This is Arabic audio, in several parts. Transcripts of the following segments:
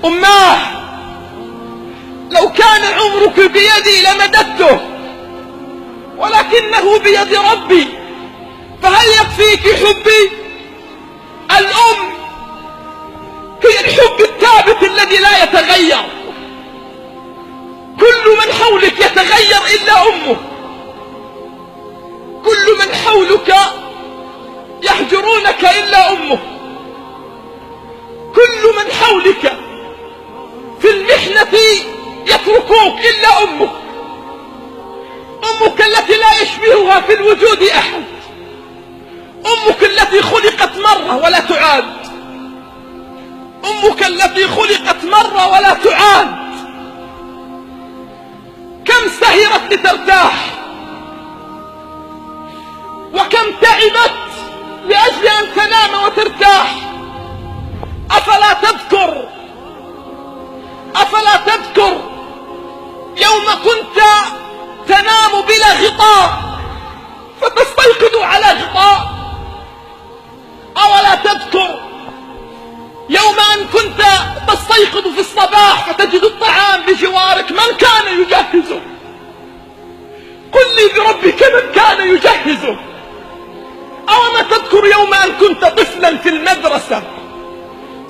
أماه، لو كان عمرك بيدي لمددته، ولكنه بيد ربي، فهل يكفيك حبي؟ الأم هي الحب الثابت الذي لا يتغير. كل من حولك يتغير إلا أمه. كل من حولك يهجرونك إلا أمه. كل من حولك في المحنة يتركوك إلا أمك. أمك التي لا يشبهها في الوجود أحد. أمك التي خلقت مرة ولا تعاد. أمك التي خلقت مرة ولا تعاد. كم سهرت لترتاح، وكم تعبت لأجل أن تنام وترتاح. أفلا تذكر يوم كنت تنام بلا غطاء فتستيقظ على غطاء؟ أولا تذكر يوم أن كنت تستيقظ في الصباح فتجد الطعام بجوارك؟ من كان يجهزه؟ قل لي بربك من كان يجهزه. أوما تذكر يوم أن كنت طفلا في المدرسة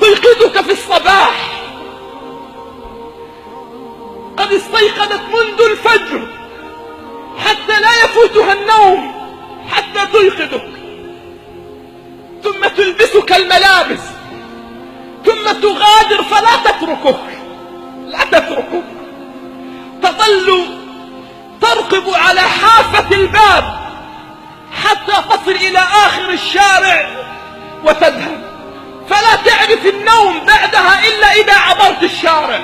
تيقظك في الصباح قد استيقظت منذ الفجر حتى لا يفوتها النوم حتى تيقظك، ثم تلبسك الملابس، ثم تغادر فلا تتركك، تظل ترقب على حافة الباب حتى تصل إلى آخر الشارع وتذهب، فلا تعرف النوم بعدها إلا إذا عبرت الشارع.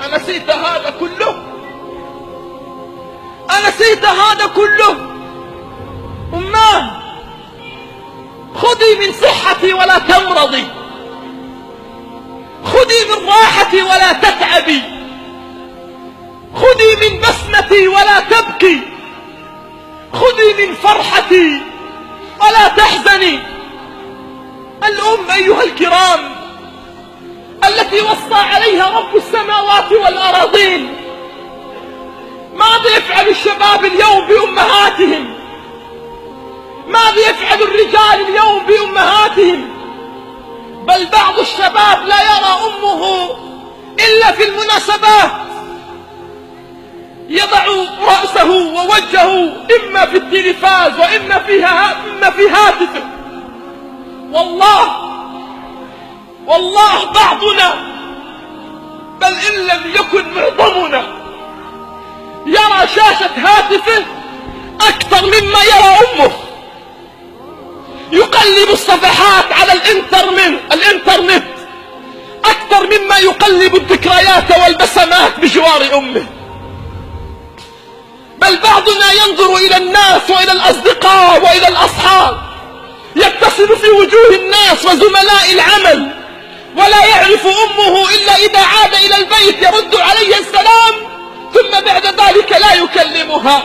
أنسيت هذا كله؟ أنسيت هذا كله؟ أماه، خذي من صحتي ولا تمرضي، خذي من راحتي ولا تتعبي، خذي من بسمتي ولا تبكي، خذي من فرحتي ولا تحزني. الأم أيها الكرام التي وصى عليها رب السماوات والأراضين. ماذا يفعل الشباب اليوم بأمهاتهم؟ ماذا يفعل الرجال اليوم بأمهاتهم؟ بل بعض الشباب لا يرى أمه إلا في المناسبات، يضع رأسه ووجهه إما في التلفاز وإما في هاتفه. والله بعضنا بل إن لم يكن معظمنا يرى شاشة هاتفه أكثر مما يرى أمه. يقلب الصفحات على الإنترنت أكثر مما يقلب الذكريات والبسمات بجوار أمه. بل بعضنا ينظر إلى الناس وإلى الأصدقاء وإلى الأصحاب، يتصل في وجوه الناس وزملاء العمل ولا يعرف أمه إلا إذا عاد إلى البيت يرد عليه السلام، ثم بعد ذلك لا يكلمها.